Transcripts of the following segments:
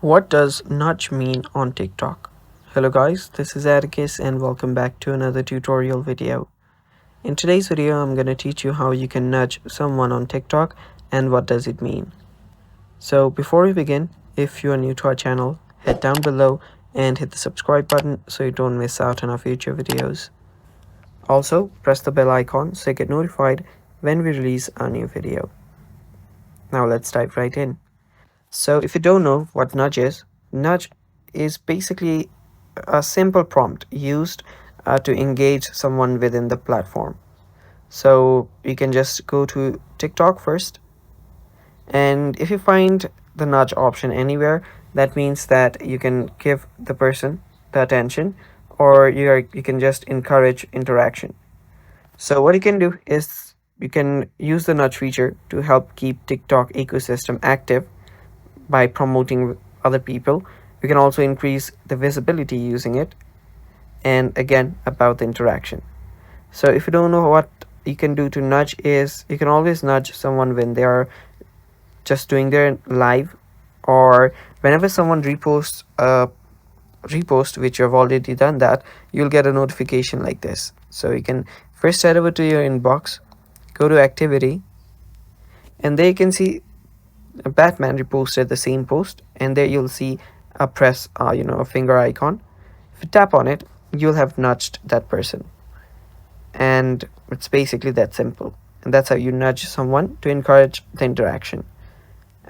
What does nudge mean on TikTok? Hello guys, this is Atticus and welcome back to another tutorial video. In today's video, I'm going to teach you how you can nudge someone on TikTok and what does it mean. So before we begin, if you are new to our channel, head down below and hit the subscribe button so you don't miss out on our future videos. Also, press the bell icon so you get notified when we release a new video. Now let's dive right in. So if you don't know what nudge is basically a simple prompt used to engage someone within the platform. So you can just go to TikTok first, and if you find the nudge option anywhere, that means that you can give the person the attention, or you can just encourage interaction. So what you can do is you can use the nudge feature to help keep TikTok ecosystem active by promoting other people. You can also increase the visibility using it, and again about the interaction. So if you don't know what you can do to nudge, is you can always nudge someone when they are just doing their live, or whenever someone reposts a repost which you have already done that, you'll get a notification like this. So you can first head over to your inbox, go to activity, and there you can see Batman reposted the same post, and there you'll see a press a finger icon. If you tap on it, you'll have nudged that person, and it's basically that simple. And that's how you nudge someone to encourage the interaction.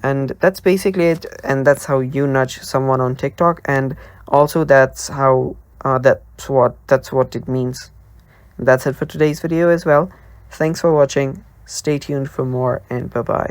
And that's basically it, and that's how you nudge someone on TikTok, and also that's how that's what it means. And that's it for today's video as well. Thanks for watching. Stay tuned for more, and bye bye.